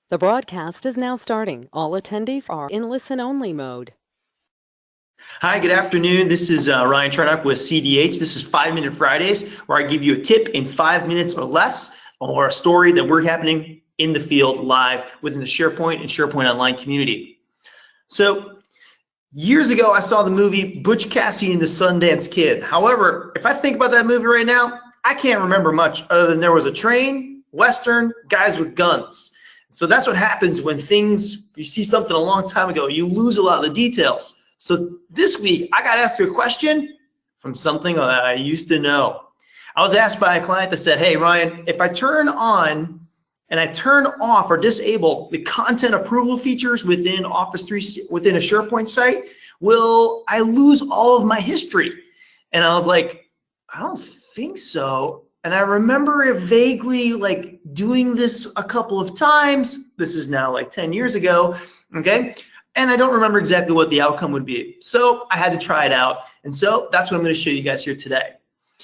The broadcast is now starting. All attendees are in listen-only mode. Hi, good afternoon. This is Ryan Charnock with CDH. This is 5-Minute Fridays, where I give you a tip in 5 minutes or less, or a story that we're happening in the field live within the SharePoint and SharePoint Online community. So years ago, I saw the movie Butch Cassidy and the Sundance Kid. However, if I think about that movie right now, I can't remember much other than there was a train, Western, guys with guns. So that's what happens when you see something a long time ago, you lose a lot of the details. So this week, I got asked a question from something that I used to know. I was asked by a client that said, hey, Ryan, if I turn on and I turn off or disable the content approval features within Office 3, within a SharePoint site, will I lose all of my history? And I was like, I don't think so. And I remember it vaguely like doing this a couple of times. This is now like 10 years ago, okay? And I don't remember exactly what the outcome would be. So I had to try it out. And so that's what I'm gonna show you guys here today.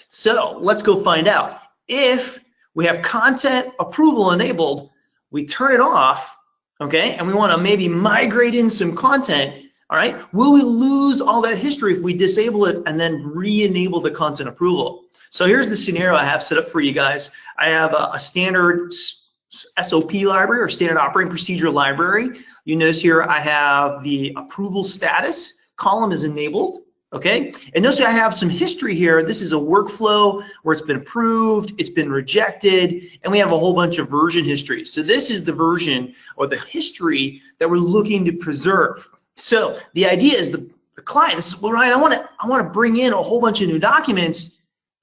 So let's go find out. If we have content approval enabled, we turn it off, okay? And we wanna maybe migrate in some content, all right? Will we lose all that history if we disable it and then re-enable the content approval? So here's the scenario I have set up for you guys. I have a standard SOP library or standard operating procedure library. You notice here I have the approval status column is enabled, okay? And notice I have some history here. This is a workflow where it's been approved, it's been rejected, and we have a whole bunch of version history. So this is the version or the history that we're looking to preserve. So the idea is the client says, well, Ryan, I want to bring in a whole bunch of new documents,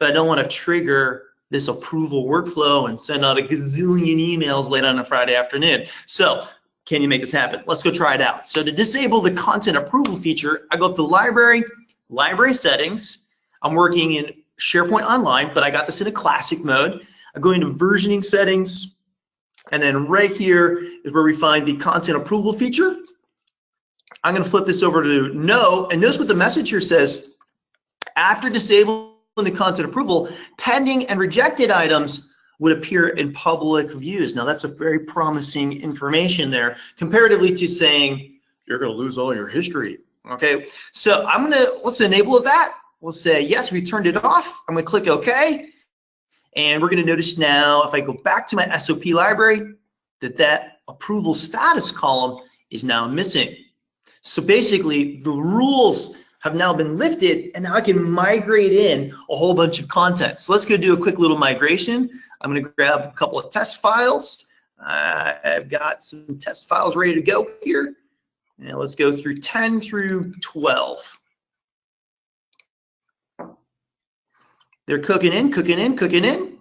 but I don't want to trigger this approval workflow and send out a gazillion emails late on a Friday afternoon. So can you make this happen? Let's go try it out. So to disable the content approval feature, I go up to library settings. I'm working in SharePoint Online, but I got this in a classic mode. I go into versioning settings, and then right here is where we find the content approval feature. I'm going to flip this over to no, and notice what the message here says. After disabling the content approval, pending and rejected items would appear in public views. Now that's a very promising information there, comparatively to saying you're going to lose all your history. Okay, so let's enable that. We'll say yes, we turned it off. I'm going to click OK, and we're going to notice now if I go back to my SOP library that approval status column is now missing. So basically, the rules have now been lifted, and now I can migrate in a whole bunch of content. So let's go do a quick little migration. I'm gonna grab a couple of test files. I've got some test files ready to go here. And let's go through 10 through 12. They're cooking in.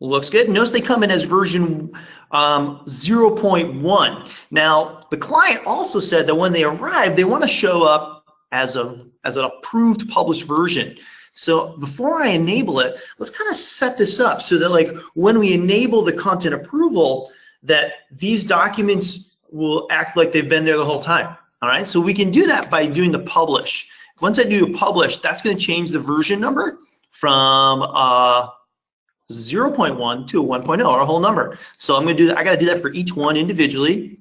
Looks good. Notice they come in as version 0.1. Now, the client also said that when they arrive, they want to show up as an approved published version. So before I enable it, let's kind of set this up so that like when we enable the content approval, that these documents will act like they've been there the whole time. All right, so we can do that by doing the publish. Once I do a publish, that's going to change the version number from 0.1 to a 1.0, or a whole number. So I'm going to do that. I got to do that for each one individually,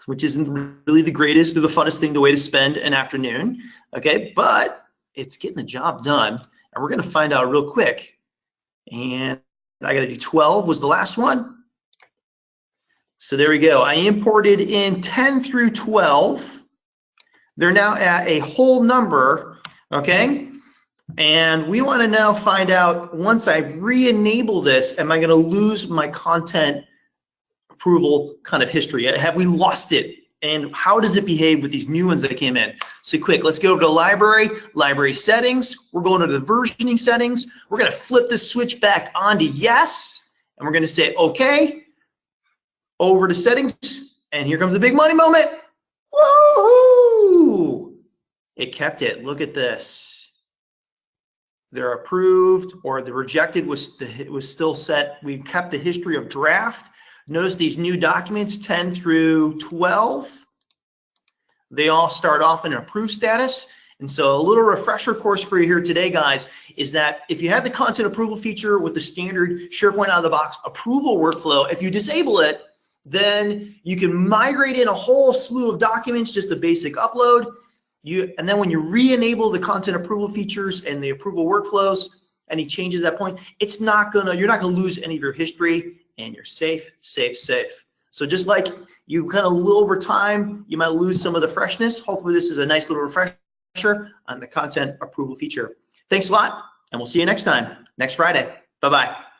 which isn't really the greatest or the funnest thing, the way to spend an afternoon, okay? But it's getting the job done, and we're gonna find out real quick. And I gotta do 12 was the last one. So there we go. I imported in 10 through 12. They're now at a whole number, okay? And we wanna now find out, once I re-enable this, am I gonna lose my content approval kind of history? Have we lost it? And how does it behave with these new ones that came in? So quick, let's go over to library settings. We're going to the versioning settings. We're gonna flip the switch back on to yes, and we're gonna say okay, over to settings, and here comes the big money moment. Woohoo! It kept it, look at this. They're approved, or the rejected was still set. We kept the history of draft. Notice these new documents, 10 through 12, they all start off in approved status. And so a little refresher course for you here today, guys, is that if you have the content approval feature with the standard SharePoint out of the box approval workflow, if you disable it, Then you can migrate in a whole slew of documents, just a basic upload. And then when you re-enable the content approval features and the approval workflows, any changes at that point, you're not gonna lose any of your history, and you're safe. So just like you kind of over time, you might lose some of the freshness. Hopefully this is a nice little refresher on the content approval feature. Thanks a lot, and we'll see you next time, next Friday. Bye-bye.